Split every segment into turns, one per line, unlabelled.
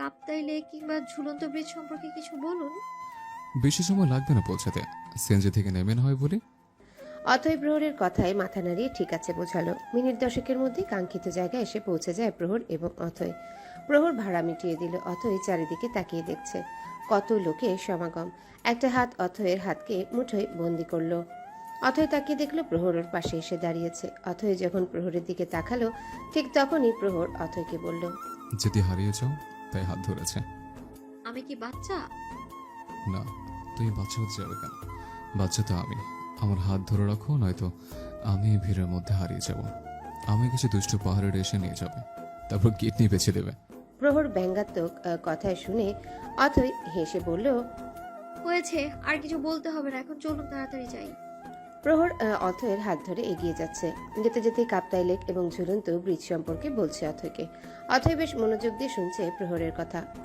Kaptai lake কিংবা ঝুলন্ত bridge সম্পর্কে কিছু বলুন।
বেশি সময় লাগবে না পৌঁছাতে, সিএনজি থেকে নেমে না হয় বলি।
অথই প্রহরের কথায় মাথা নাড়িয়ে ঠিক আছে বোঝালো। মিনিট দশেকের মধ্যে কাঙ্ক্ষিত জায়গায় এসে পৌঁছে যায় প্রহর এবং অথই। প্রহর ভাড়া মিটিয়ে দিল। অথই চারিদিকে তাকিয়ে দেখছে, কত লোকের সমাগম। একটা হাত অথয়ের হাতকে মুঠোয় বন্দি করলো। অথই তাকিয়ে দেখলো প্রহর ওর পাশে এসে দাঁড়িয়েছে। অথই যখন প্রহরের দিকে তাকালো, ঠিক তখনই প্রহর অথয়কে বলল,
যেটি হারিয়ে যাও তাই হাত ধরেছে।
আমি কি বাচ্চা?
না, তুমি বাচ্চা হতে যাবে কেন? বাচ্চা তো আমি। আমার হাত ধরে রাখো, নয়তো আমি এই ভিড়ের মধ্যে হারিয়ে যাব। আমি কিছু দুষ্ট পাহাড়ের এসে নিয়ে যাবে, তারপর কিডনি বেছে দেবে।
প্রহর ব্যঙ্গাত্মক কথায় শুনে অথই হেসে বলল,
হয়েছে, আর কিছু বলতে হবে না, এখন চলুন তাড়াতাড়ি যাই।
প্রহর অথয়ের হাত ধরে এগিয়ে যাচ্ছে। যেতে যেতে কাপ্তাই লেক এবং ঝুলন্ত ব্রিজ সম্পর্কে বলছে অথয়কে। অথয় বেশ মনোযোগ দিয়ে শুনছে প্রহরের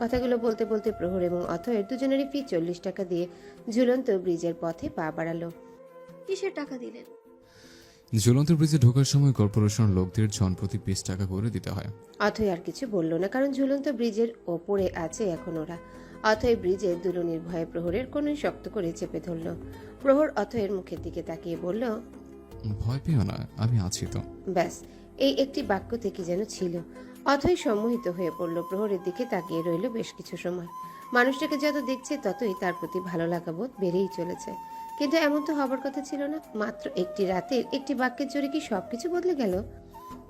কথাগুলো বলতে বলতে প্রহর এবং অথয়ের দুজনেরই ফি 40 টাকা দিয়ে ঝুলন্ত ব্রিজের পথে পা বাড়ালো।
কিসের টাকা দিলেন?
ঝুলন্ত ব্রিজে ঢোকার সময় কর্পোরেশন লোকদের জনপ্রতি 20 টাকা করে দিতে হয়।
অথয় আর কিছু বলল না, কারণ ঝুলন্ত ব্রিজের ওপরে আছে এখন ওরা। অথয় ব্রিজের দুলনির ভয়ে প্রহরের কোনই শক্ত করে চেপে ধরল। প্রহর অথয়ের মুখের দিকে তাকিয়ে বলল,
ভয় পেও না, আমি আছি তো।
ব্যাস, এই একটি বাক্যতে কি যেন ছিল। অথই সম্মোহিত হয়ে পড়ল। প্রহরের দিকে তাকিয়ে রইল বেশ কিছু সময়। মানুষটাকে যত দেখছে ততই তার প্রতি ভালো লাগা বোধ বেড়েই চলেছে। কিন্তু এমন তো হবার কথা ছিল না। মাত্র একটি রাতের একটি বাক্যের জোরে কি সবকিছু বদলে গেল?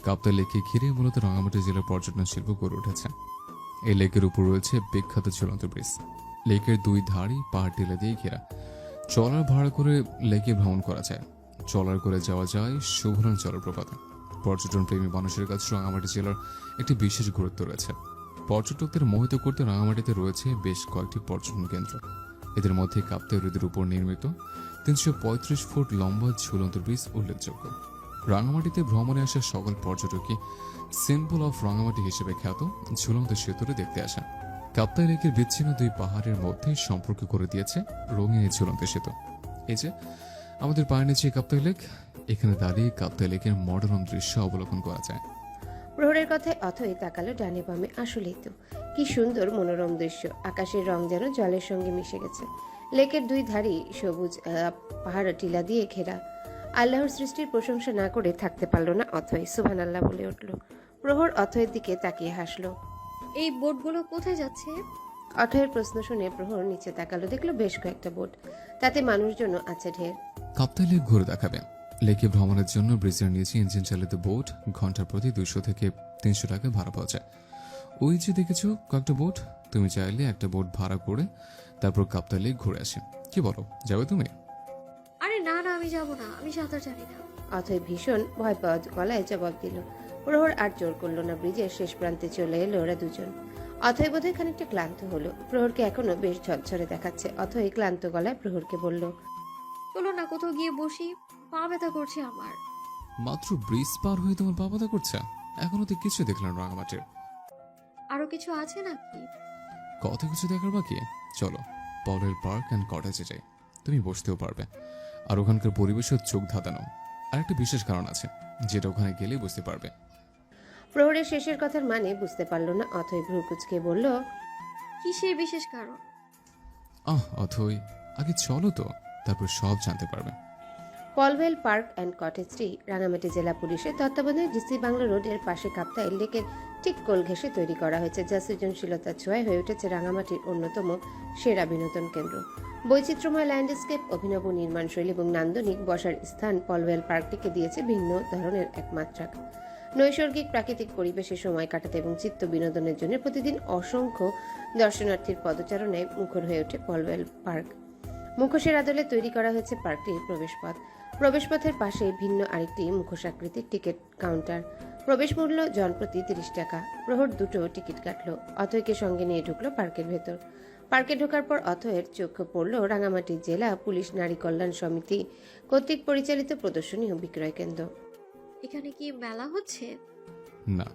কাপ্তাই লেককে ঘিরে মূলত রাঙামাটি জেলার পর্যটন শিল্প গড়ে উঠেছে। এই লেকের উপর রয়েছে বিখ্যাত ঝুলন্ত ব্রিজ। লেকের দুই ধারই পাহাড় টিলা দিয়ে ঘেরা। ট্রলার ভাড়া করে লেকে ভ্রমণ করা যায়। ট্রলার করে যাওয়া যায় শুভরণ জলপ্রপাতে। পর্যটন প্রেমী মানুষের কাছে রাঙামাটি জেলার একটি বিশেষ গুরুত্ব রয়েছে। পর্যটকদের মোহিত করতে রাঙামাটিতে রয়েছে বেশ কয়েকটি পর্যটন কেন্দ্র। এদের মধ্যে কাপ্তাই হ্রদের উপর নির্মিত 335 ফুট লম্বা ঝুলন্ত ব্রিজ উল্লেখযোগ্য। রাঙামাটিতে ভ্রমণে আসা সকল পর্যটকই সিম্বল অফ রাঙামাটি হিসেবে খ্যাত ঝুলন্ত সেতুরে দেখতে আসেন। কাপ্তাই লেকের বিচ্ছিন্ন দুই পাহাড়ের মধ্যে সম্পর্ক করে দিয়েছে রঙিন এই ঝুলন্ত সেতু। এই যে আমাদের পায়ের নিচে কাপ্তাই লেক, এখানে দাঁড়িয়ে কাপ্তাই লেকের মনোরম দৃশ্য অবলোকন করা যায়।
প্রহরের কথায় অথই তাকালো ডানে বামে। আসলেই তো, কি সুন্দর মনোরম দৃশ্য। আকাশের রং যেন জলের সঙ্গে মিশে গেছে। লেকের দুই ধারই সবুজ পাহাড় টিলা দিয়ে ঘেরা। আল্লাহর সৃষ্টির প্রশংসা না করে থাকতে পারল না অথই। সুবহানাল্লাহ বলে উঠল। প্রহর অথয়ের দিকে তাকিয়ে হাসলো।
এই বোটগুলো কোথায় যাচ্ছে?
অথয়ের প্রশ্ন শুনে প্রহর নিচে তাকালো, দেখলো বেশ কয়েকটা বোট। তাতে মানুষজন আছে ঢের।
কাপ্তাই লেক ঘুরে দেখাবে। লেকে ভ্রমণের জন্য ব্রিজের নিচে ইঞ্জিন চালিত বোট ঘন্টার প্রতি 200 থেকে 300 টাকা ভাড়া পাওয়া যায়। ওই যে দেখেছো কয়েকটা বোট, তুমি চাইলে একটা বোট ভাড়া করে তারপর কাপ্তাই লেক ঘুরে আসে। কি বলো, যাবে তুমি?
আরে না না, আমি যাব না, আমি সাঁতার জানি না।
অথই ভীষণ ভয় পাওয়া গলায় জবাব দিল। প্রহর আর জোর করলো না। ব্রিজের শেষ প্রান্তে চলে এলো ওরা দুজন। অথই বোধহয় খানিকটা ক্লান্ত হলো। প্রহরকে এখনো বেশ ঝরঝরে দেখাচ্ছে। অথই ক্লান্ত গলায় প্রহরকে বলল,
চলো না কোথাও গিয়ে বসি, পা ব্যথা করছে আমার।
মাত্র ব্রিজ পার হয়ে তোমার পা ব্যথা করছে? এখনো তো কিছু দেখলাম রাঙামাটির।
আরো কিছু আছে নাকি?
কত কিছু দেখার বাকি। চলো পরের পার্ক অ্যান্ড কটেজে যাই, তুমি বসতেও পারবে। আর ওখানকার পরিবেশের চোখ ধাঁধানো। আর একটা বিশেষ কারণ আছে, যেটা ওখানে গেলেই বুঝতে পারবে।
প্রহরের শেষের কথার মানে বুঝতে পারল না। অথই ভ্রু কুঁচকে বলল,
কিসের বিশেষ কারণ?
অথই, আগে চলো তো, তারপর সব জানতে পারবে।
পলওয়েল পার্ক অ্যান্ড কটেজটি রাঙামাটি জেলা পুলিশের তত্ত্বাবধানে ডিসি বাংলা রোডের পাশে কাপ্তাই লেকের ঠিক কোল ঘেঁষে তৈরি করা হয়েছে, যা সৃজনশীলতার ছোঁয়ায় হয়ে উঠেছে রাঙামাটির অন্যতম সেরা বিনোদন কেন্দ্র। বৈচিত্র্যময় ল্যান্ডস্কেপ, অভিনব নির্মাণশৈলী এবং নান্দনিক বসার স্থান পলওয়েল পার্কটিকে দিয়েছে ভিন্ন ধরনের এক মাত্রা। নৈসর্গিক প্রাকৃতিক পরিবেশে সময় কাটাতে এবং চিত্ত বিনোদনের জন্য প্রতিদিন অসংখ্য দর্শনার্থীর পদচারণায় মুখর হয়ে ওঠে পলওয়েল পার্ক। মুখোশের আদলে তৈরি করা হয়েছে পার্কটির প্রবেশপথ। প্রবেশপথের পাশে ভিন্ন আরেকটি মুখোশাকৃতির টিকিট কাউন্টার। প্রবেশ মূল্য জনপ্রতি 30 টাকা। প্রহর দুটো টিকিট কাটলো। অথয়কে সঙ্গে নিয়ে ঢুকলো পার্কের ভেতর। পার্কে ঢোকার পর অথয়ের চোখ পড়ল রাঙামাটি জেলা পুলিশ নারী কল্যাণ সমিতি কর্তৃক পরিচালিত প্রদর্শনী ও বিক্রয় কেন্দ্র।
এখানে কি মেলা হচ্ছে?
না,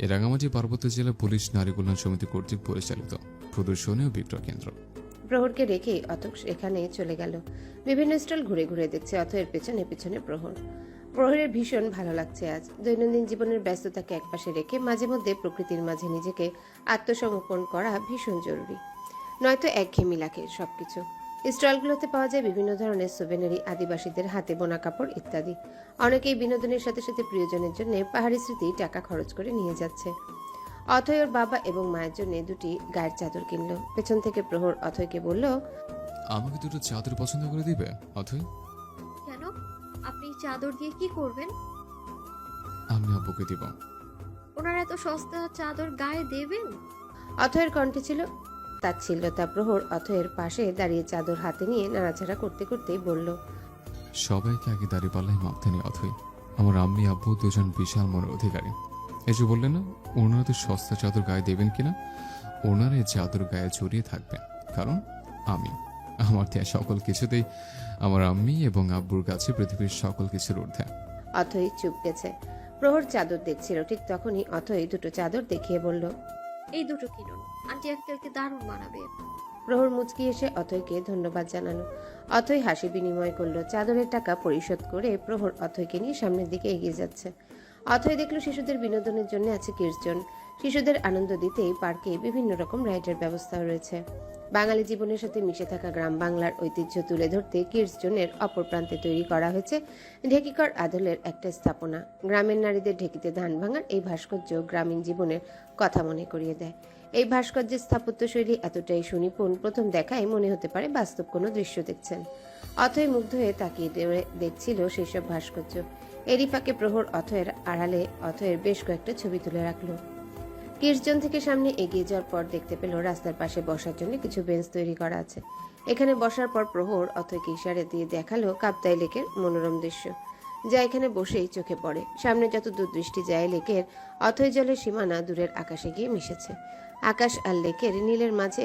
এ রাঙামাটি পার্বত্য জেলা পুলিশ নারী কল্যাণ সমিতি কর্তৃক পরিচালিত প্রদর্শনী ও বিক্রয় কেন্দ্র।
প্রহরকে রেখে অথক এখানে চলে গেল। বিভিন্ন স্টল ঘুরে ঘুরে দেখছে। অথয়ের পেছনে পেছনে প্রহর। প্রহরের ভীষণ ভালো লাগছে আজ। দৈনন্দিন জীবনের ব্যস্ততাকে একপাশে রেখে মাঝে মধ্যে প্রকৃতির মাঝে নিজেকে আত্মসমর্পণ করা ভীষণ জরুরি, নয়তো একঘেয়েমি লাগে সবকিছু। স্টলগুলোতে পাওয়া যায় বিভিন্ন ধরনের সুভেনারি, আদিবাসীদের হাতে বোনা কাপড় ইত্যাদি। অনেকেই বিনোদনের সাথে সাথে প্রিয়জনের জন্য পাহাড়ি স্মৃতি টাকা খরচ করে নিয়ে যাচ্ছে। অথয় ওর বাবা এবং মায়ের জন্য দুটি গায়ের চাদর কিনলো। পেছন থেকে প্রহর অথয়কে বলল,
আমাকে দুটো চাদর পছন্দ করে দিবে অথই?
কেন? আপনি চাদর দিয়ে কি করবেন?
আমি আব্বুকে দিব।
ওনার এত সস্তা চাদর গায়ে দেবেন?
অথয়ের কণ্ঠে ছিল তাচ্ছিল্যতা। প্রহর অথয়ের পাশে দাঁড়িয়ে চাদর হাতে নিয়ে নাড়াচাড়া করতে করতেই বলল,
সবাইকে আগে দাঁড়িয়ে পাল্লাই মাপতে নেই অথই। আমার আম্মি আব্বু দুজন বিশাল মনের অধিকারী। এই যে বললেন না ওনারা তো সস্তা চাদর গায়ে দেবেন কিনা, ওনারা এই চাদর গায়ে জড়িয়ে থাকবেন, কারণ আমি আমার দেয়া সকল কিছুতেই আমার আম্মি এবং আব্বুর কাছে পৃথিবীর সকল কিছুর ঊর্ধ্বে।
অথই চুপ গেছে। প্রহর চাদর দেখছিল, ঠিক তখনই অথই দুটো চাদর দেখিয়ে বলল,
এই দুটো কিনুন, আন্টি আঙ্কেলকে দারুণ মানাবে।
প্রহর মুচকি এসে অথয়কে ধন্যবাদ জানালো। অথই হাসি বিনিময় করলো। চাদরের টাকা পরিশোধ করে প্রহর অথয়কে নিয়ে সামনের দিকে এগিয়ে যাচ্ছে। অথয় দেখলো শিশুদের বিনোদনের জন্য আছে কিডজোন। শিশুদের আনন্দ দিতেই পার্কে বিভিন্ন রকম রাইডের ব্যবস্থা রয়েছে। বাঙালি জীবনের সাথে মিশে থাকা গ্রাম বাংলার ঐতিহ্য তুলে ধরতে কিডজোনের অপর প্রান্তে তৈরি করা হয়েছে ঢেকিকর আদলের একটা স্থাপনা। গ্রামের নারীদের ঢেকিতে ধান ভাঙার এই ভাস্কর্য গ্রামীণ জীবনের কথা মনে করিয়ে দেয়। এই ভাস্কর্যের স্থাপত্যশৈলী এতটাই সুনিপুণ, প্রথম দেখায় মনে হতে পারে বাস্তব কোনো দৃশ্য দেখছেন। অথয় মুগ্ধ হয়ে তাকিয়ে দেখছিল সেই সব ভাস্কর্য। এরই ফাঁকে প্রহর অথয়ের আড়ালে অথয়ের বেশ কয়েকটা ছবি তুলে রাখলো। কিডজোন থেকে সামনে এগিয়ে যাওয়ার পর দেখতে পেল রাস্তার পাশে বসার জন্য কিছু বেঞ্চ তৈরি করা আছে। এখানে বসার পর প্রহর অথয়কে ইশারা দিয়ে দেখালো কাপ্তাই লেকের মনোরম দৃশ্য, যা এখানে বসেই চোখে পড়ে। সামনে যত দূর দৃষ্টি যায় লেকের অথৈ জলের সীমানা দূরের আকাশে গিয়ে মিশেছে। আকাশ আর লেকের নীলের মাঝে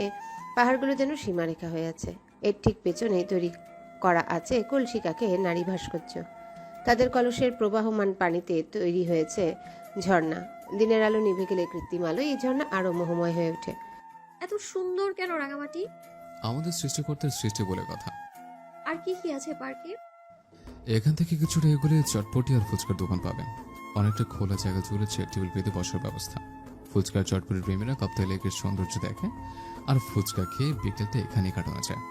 পাহাড়গুলো যেন সীমারেখা হয়ে আছে। এর ঠিক পেছনে তৈরি করা আছে কলসি কাকে নারী ভাস্কর্য। তাদের কলসের প্রবাহমান পানিতে তৈরি হয়েছে ঝর্ণা। দিনের আলো নিভে গেলে কৃত্রিম আলো এই ঝর্ণা আরো মোহময় হয়ে ওঠে।
এত সুন্দর কেন রাঙামাটি?
আমাদের সৃষ্টিকর্তার সৃষ্টি বলে কথা।
আর কি কি আছে পার্কে?
এখান থেকে কিছুটা এগুলো চটপটি আর ফুচকার দোকান পাবেন। অনেকটা খোলা জায়গা জুড়ে চেয়ার টেবিল পেতে বসার ব্যবস্থা। ফুচকার চটপটির প্রেমীরা কাপ্তাই লেকের সৌন্দর্য দেখে আর ফুচকা খেয়ে বিকেলটা এখানে কাটানো যায়।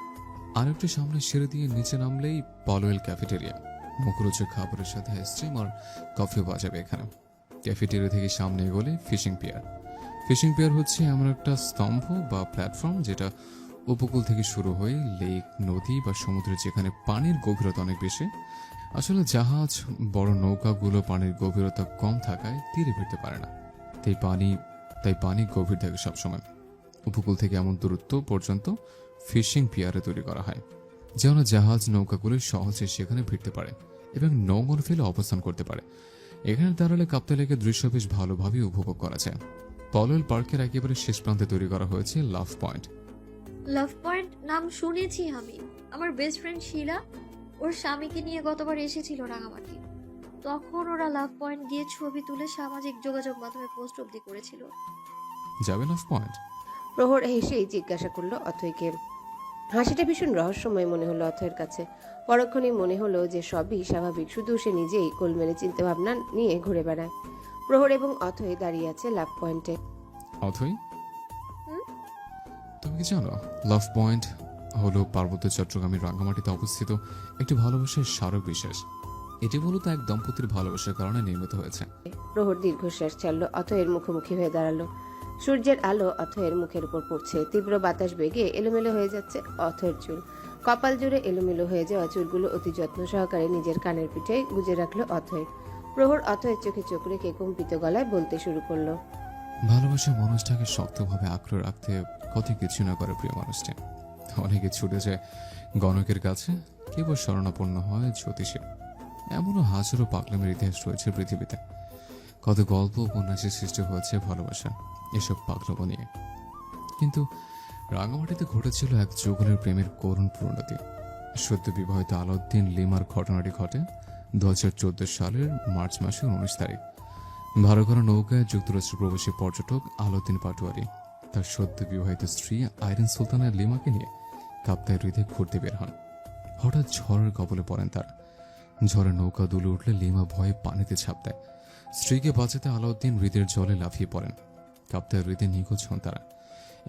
আর একটু সামনে সিঁড়ি দিয়ে নিচে নামলেই পলওয়েল ক্যাফেটেরিয়া। মুখরোচক খাবারের সাথে আইসক্রিম আর কফিও পাওয়া যাবে এখানে। ক্যাফেটেরিয়া থেকে সামনে এগোলে ফিশিং পিয়ার। ফিশিং পিয়ার হচ্ছে এমন একটা স্তম্ভ বা প্ল্যাটফর্ম যেটা উপকূল থেকে শুরু হয়ে লেক, নদী বা সমুদ্রে যেখানে পানির গভীরতা অনেক বেশি। আসলে জাহাজ, বড় নৌকাগুলো পানির গভীরতা কম থাকায় তীরে ফিরতে পারে না, তাই পানি গভীর থাকে সবসময়। উপকূল থেকে এমন দূরত্ব পর্যন্ত ফিশিং পিয়ারে তৈরি করা হয় যেন জাহাজ, নৌকাগুলো সহজে সেখানে ভিড়তে পারে এবং নোঙর ফেলে অবস্থান করতে পারে। এখানে দাঁড়ালে কাপ্তাই লেকের দৃশ্য বেশ ভালোভাবে উপভোগ করা যায়। পলওয়েল পার্কের একেবারে শেষ প্রান্তে তৈরি করা হয়েছে লাভ পয়েন্ট।
লাভ পয়েন্ট নাম শুনেছি আমি। আমার বেস্ট ফ্রেন্ড শিলা ওর স্বামীকে নিয়ে গতবার এসেছিল রাঙামাটি। তখন ওরা লাভ পয়েন্ট গিয়ে ছবি তুলে সামাজিক যোগাযোগ মাধ্যমে পোস্ট অবধি করেছিল।
যাবে লাভ পয়েন্ট?
প্রহর হেসেই জিজ্ঞাসা করলো অথয়কে। হাসিটা ভীষণ রহস্যময় মনে হলো অথয়ের কাছে। পরক্ষণে মনে হলো যে সবই স্বাভাবিক, শুধু সে নিজেই গোলমেলে চিন্তা ভাবনা নিয়ে ঘুরে বেড়ায়। প্রহর এবং অথয় দাঁড়িয়ে আছে লাভ পয়েন্টে।
অথই, তুমি কি জানো লাভ পয়েন্ট হলো পার্বত্য চট্টগ্রামের রাঙ্গামাটিতে অবস্থিত একটি ভালোবাসার স্মারক বিশেষ। এটি মূলত এক দম্পতির ভালোবাসার কারণে নির্মিত হয়েছে।
প্রহর দীর্ঘশ্বাস ছাড়লো, অথয়ের মুখোমুখি হয়ে দাঁড়ালো। সূর্যের আলো অথয়ের মুখের উপর পড়ছে। তীব্র বাতাস বেগে এলোমেলো হয়ে যাচ্ছে অথয়ের চুল। কপাল জুড়ে এলোমেলো হয়ে যাওয়া চুলগুলো অতি যত্ন সহকারে নিজের কানের পিঠে গুজে রাখলো অথয়। প্রহর অথয়ের চোখে চোখ রেখে কম্পিত গলায় বলতে শুরু করলো,
ভালোবাসার মানুষটাকে শক্তভাবে আঁকড়ে রাখতে কত কিছু না করে প্রিয় মানুষটি। অনেকে ছুটে যায় গণকের কাছে, কেবল শরণাপন্ন হয় জ্যোতিষে। এমনও হাজারো পাগলামের ইতিহাস রয়েছে পৃথিবীতে। কত গল্প উপন্যাসের সৃষ্টি হয়েছে ভালোবাসা এসব পাগলামো নিয়ে। কিন্তু রাঙামাটিতে ঘটেছিল এক যুগলের প্রেমের করুণ পরিণতি। সদ্য বিবাহিত আলাউদ্দিন লিমার ঘটনাটি ঘটে 2014 সালের মার্চ মাসের 19 তারিখ। ভাড়া করা নৌকায় যুক্তরাষ্ট্র প্রবাসী পর্যটক আলাউদ্দিন পাটোয়ারি তার সদ্য বিবাহিত স্ত্রী আইরিন সুলতানা লিমাকে নিয়ে কাপ্তাই হৃদয়ে ঘুরতে বের হন। হঠাৎ ঝড়ের কবলে পড়েন তারা। ঝড়ে নৌকা দুলে উঠলে লিমা ভয়ে পানিতে ঝাঁপ দেয়। স্ত্রীকে বাঁচাতে আলাউদ্দিন হৃদের জলে লাফিয়ে পড়েন। কাপ্তায় হৃদে নিখোঁজ হন তারা।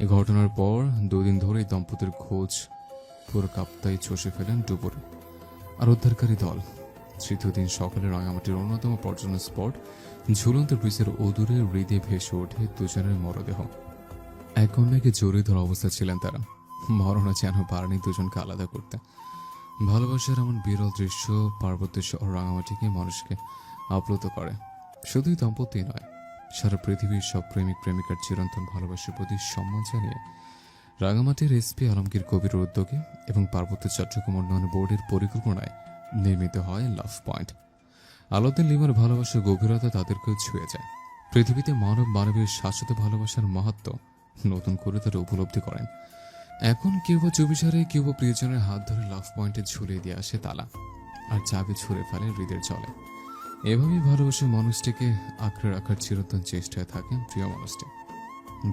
এ ঘটনার পর 2 দিন ধরেই দম্পতির খোঁজ পুরো কাপ্তাই চষে ফেলেন ডুবুরে আর উদ্ধারকারী দল। তৃতীয় দিন সকালে রাঙামাটির অন্যতম পর্যটন স্পট ঝুলন্ত ব্রিজের অদূরে হৃদে ভেসে ওঠে দুজনের মরদেহ। এক অন্যকে জড়িয়ে ধরা অবস্থা ছিলেন তারা। মরণা যেন পারেনি দুজনকে আলাদা করতে। ভালোবাসার এমন বিরল দৃশ্য পার্বত্য শহর রাঙামাটিকে মানুষকে আপ্লুত করে। শুধুই দম্পতি নয়, সারা পৃথিবীর সব প্রেমিক প্রেমিকার চিরন্তন ভালোবাসার প্রতি সম্মান জানিয়ে রাঙামাটির এসপি আলমগীর কবির উদ্যোগে এবং পার্বত্য চট্টগ্রাম উন্নয়ন বোর্ডের পরিকল্পনায় নির্মিত হয় লাভ পয়েন্ট। আলাউদ্দিন লিমার ভালোবাসার গভীরতা তাদেরকেও ছুঁয়ে যায়। পৃথিবীতে মানবের শাশ্বত ভালোবাসার মাহাত্ম্য নতুন করে তারা উপলব্ধি করেন। এখন কেউ বা চুবিসারে কেউ বা প্রিয়জনের হাত ধরে লাভ পয়েন্টে ঝুলিয়ে দিয়ে আসে তালা, আর চাবি ছুঁড়ে ফেলে হৃদের জলে। এভাবেই ভালোবাসার মানুষটিকে আঁকড়ে রাখার চিরন্তন চেষ্টায় থাকেন প্রিয় মানুষটি।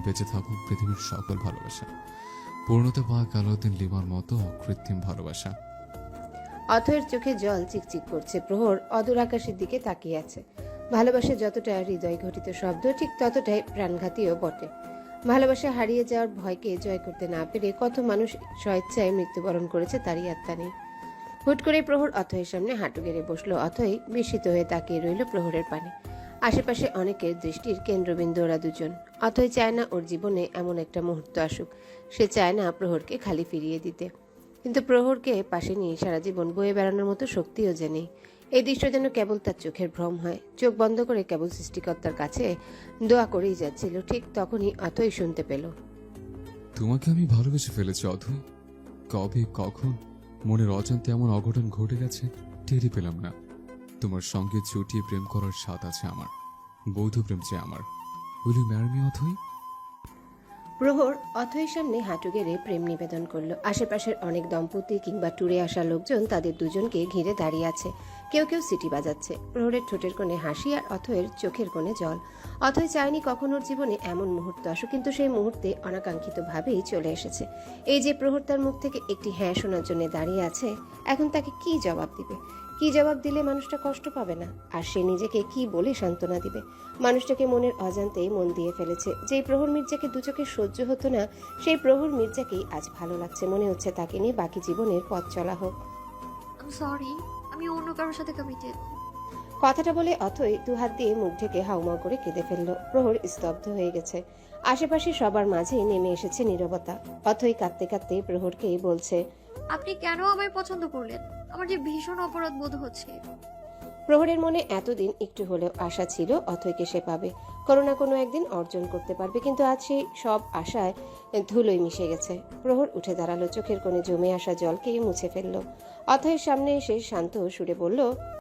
বেঁচে থাকুক পৃথিবীর সকল ভালোবাসা, পূর্ণতা পাক আলাউদ্দিন লিমার মতো অকৃত্রিম ভালোবাসা।
অথয়ের চোখে জল চিকচিক করছে। প্রহর অদূর আকাশের দিকে তাকিয়ে আছে। ভালোবাসা যতটা হৃদয় ঘটিত শব্দ, ঠিক ততটাই প্রাণঘাতীও বটে। ভালোবাসা হারিয়ে যাওয়ার ভয়কে জয় করতে না পেরে কত মানুষ স্বেচ্ছায় মৃত্যুবরণ করেছে তারই আত্মা নেই। হুট করে প্রহর অথয়ের সামনে হাঁটু গেড়ে বসলো। অথই বিস্মিত হয়ে তাকিয়ে রইল প্রহরের পানে। আশেপাশে অনেকের দৃষ্টির কেন্দ্রবিন্দু ওরা দুজন। অথই চায় না ওর জীবনে এমন একটা মুহূর্ত আসুক। সে চায় না প্রহরকে খালি ফিরিয়ে দিতে, কিন্তু প্রহরকে পাশে নিয়ে সারা জীবন বয়ে বেড়ানোর মতো শক্তিও যে নেই। এই দৃশ্য যেন কেবল তার চোখের ভ্রম হয়। চোখ বন্ধ করে কেবল সৃষ্টিকর্তার কাছে দোয়া করেই যাচ্ছিল। ঠিক তখনই অথই শুনতে পেল,
তোমাকে আমি ভালোবেসে ফেলেছি অথই। কবে কখন মনের অজান্তে এমন অঘটন ঘটে গেছে টেরই পেলাম না। তোমার সঙ্গে চুটিয়ে প্রেম করার স্বাদ আছে আমার, বৌদ্ধ প্রেম চেয়ে আমার। উইল ইউ ম্যারি মি অথই?
প্রহর অথয়ের সামনে হাঁটু গেড়ে প্রেম নিবেদন করলো। আশেপাশের অনেক দম্পতি কিংবা ট্যুরে আসা লোকজন তাদের দুজনকে ঘিরে দাঁড়িয়ে আছে। কেউ কেউ সিটি বাজাচ্ছে। প্রহরের ঠোঁটের কোণে হাসি আর অথয়ের চোখের কোণে জল। অথয় চায়নি কখনো ওর জীবনে এমন মুহূর্ত আসুক, কিন্তু সেই মুহূর্তে অনাকাঙ্ক্ষিতভাবেই চলে এসেছে। এই যে প্রহর তার মুখ থেকে একটি হ্যাঁ শোনার জন্য দাঁড়িয়ে আছে, এখন তাকে কি জবাব দিবে? কি জবাব দিলে মানুষটা কষ্ট পাবে না? আর সে নিজেকে কি বলে সান্ত্বনা দিবে? মানুষটাকে মনের অজান্তেই মন দিয়ে ফেলেছে। যেই প্রহর মির্জাকে দু চোখে সহ্য হতো না, সেই প্রহর মির্জাকেই আজ ভালো লাগছে। মনে হচ্ছে তাকে নিয়ে বাকি জীবনের পথ চলা হোক।
আই এম সরি, আমি অন্য কারোর সাথে কমিটেড।
কথাটা বলে অথই দুহাত দিয়ে মুখ ঢেকে হাউমাউ করে কেঁদে ফেলল। প্রহর স্তব্ধ হয়ে গেছে। আশেপাশে সবার মাঝে নেমে এসেছে নীরবতা। অথই কাঁদতে কাঁদতে প্রহরকেই বলছে,
আপনি কেন আমায় পছন্দ করলেন? আমার যে ভীষণ অপরাধ বোধ হচ্ছে।
প্রহরের মনে এতদিন একটু হলেও আশা ছিল অথয়কে সে পাবে, কোনো না কোনো একদিন অর্জন করতে পারবে, কিন্তু আজ সেই সব আশায় ধুলোয় মিশে গেছে। প্রহর উঠে দাঁড়ালো, চোখের কোণে জমে আসা জলকে মুছে ফেলল। অথয়ের সামনে এসে শান্ত সুরে বলল,